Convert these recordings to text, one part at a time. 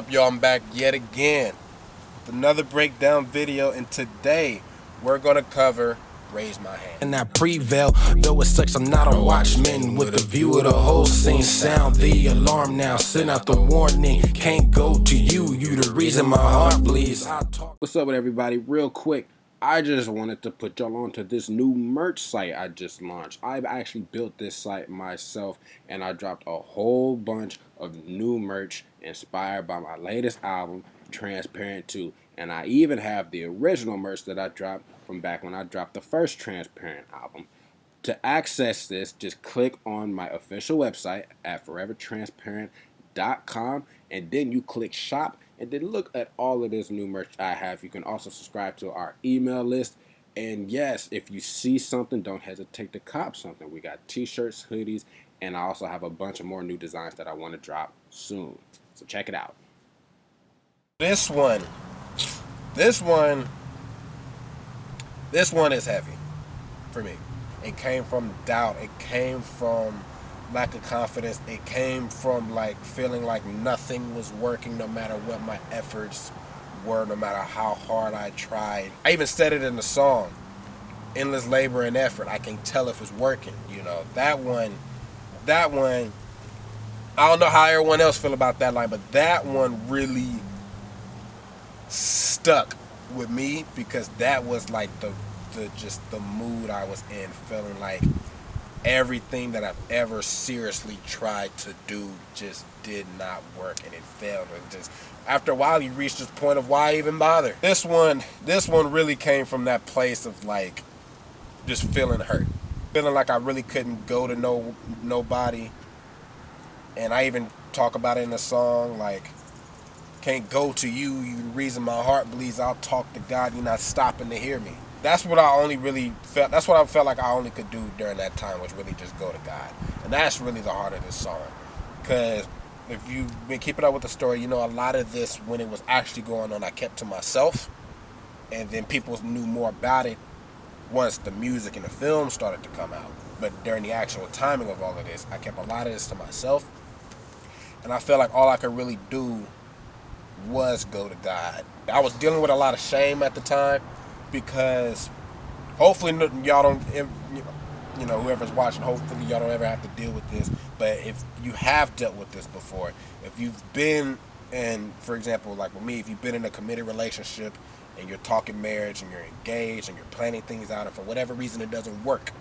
up, y'all? I'm back yet again with another breakdown video, and today we're gonna cover Raise My Hand. And I prevail, though as such I'm not a watchman. With the view of the whole scene, sound the alarm now, send out the warning. Can't go to you, you the reason my heart bleeds. What's up with everybody? Real quick, I just wanted to put y'all onto this new merch site I just launched. I've actually built this site myself, and I dropped a whole bunch of new merch inspired by my latest album, Transparent 2. And I even have the original merch that I dropped from back when I dropped the first Transparent album. To access this, just click on my official website at forevertransparent.com, and then you click shop, and then look at all of this new merch I have. You can also subscribe to our email list. And yes, if you see something, don't hesitate to cop something. We got t-shirts, hoodies, and I also have a bunch of more new designs that I want to drop soon. So check it out. This one this one is heavy for me. It came from doubt. It came from lack of confidence. It came from like feeling like nothing was working no matter what my efforts were, no matter how hard I tried. I even said it in the song, endless labor and effort. I can tell if it's working. That one, I don't know how everyone else feel about that line, but that one really stuck with me because that was like the mood I was in, feeling like everything that I've ever seriously tried to do just did not work, and it failed. And just after a while, you reach this point of why even bother. This one really came from that place of like just feeling hurt, feeling like I really couldn't go to nobody. And I even talk about it in the song, like, can't go to you, you the reason my heart bleeds. I'll talk to God, you're not stopping to hear me. That's what I felt like I only could do during that time, was really just go to God. And that's really the heart of this song. Because if you've been keeping up with the story, a lot of this, when it was actually going on, I kept to myself. And then people knew more about it once the music and the film started to come out. But during the actual timing of all of this, I kept a lot of this to myself. And I felt like all I could really do was go to God. I was dealing with a lot of shame at the time, because hopefully y'all don't, whoever's watching, hopefully y'all don't ever have to deal with this. But if you have dealt with this before, if you've been in, for example, like with me, if you've been in a committed relationship and you're talking marriage and you're engaged and you're planning things out, and for whatever reason it doesn't work,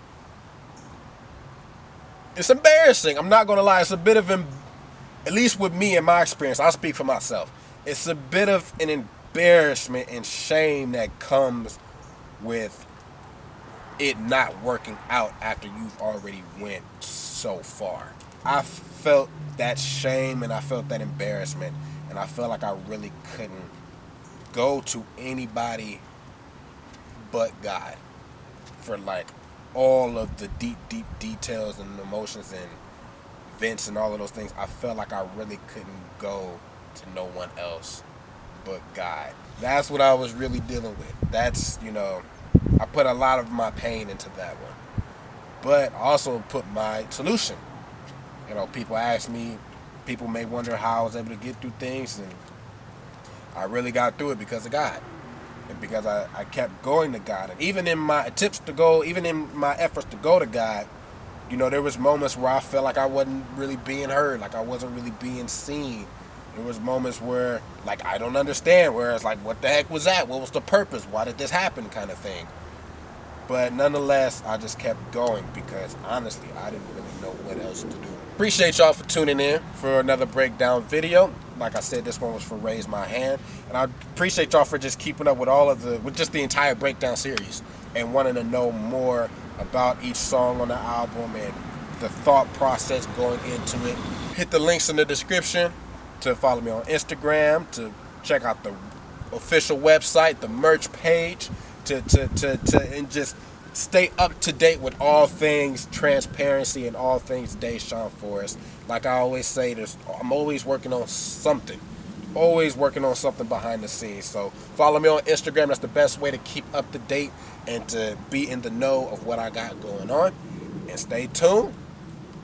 it's embarrassing. I'm not gonna lie. It's a bit of, at least with me and my experience, I'll speak for myself. It's a bit of an embarrassment and shame that comes with it not working out after you've already went so far. I felt that shame and I felt that embarrassment, and I felt like I really couldn't go to anybody but God for like all of the deep details and emotions and events and all of those things. I felt like I really couldn't go to no one else but God. That's what I was really dealing with. That's, I put a lot of my pain into that one. But I also put my solution. People ask me, people may wonder how I was able to get through things, and I really got through it because of God. And because I kept going to God. And even in my attempts to go, even in my efforts to go to God, there was moments where I felt like I wasn't really being heard, like I wasn't really being seen. There was moments where, like, I don't understand, where it's like, what the heck was that? What was the purpose? Why did this happen, kind of thing. But nonetheless, I just kept going because, honestly, I didn't really know what else to do. Appreciate y'all for tuning in for another breakdown video. Like I said, this one was for Raise My Hand. And I appreciate y'all for just keeping up with just the entire breakdown series and wanting to know more about each song on the album and the thought process going into it. Hit the links in the description to follow me on Instagram, to check out the official website, the merch page, and just stay up to date with all things transparency and all things Deshaun Forrest. Like I always say, I'm always working on something. Always working on something behind the scenes. So follow me on Instagram. That's the best way to keep up to date and to be in the know of what I got going on. And stay tuned.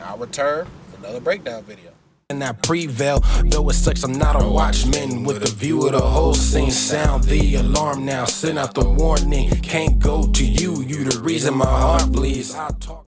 I'll return with another breakdown video. and I prevail. Though it sucks, I'm not a watchman with the view of the whole scene. Sound the alarm now, send out the warning. Can't go to you, you the reason my heart bleeds. I talk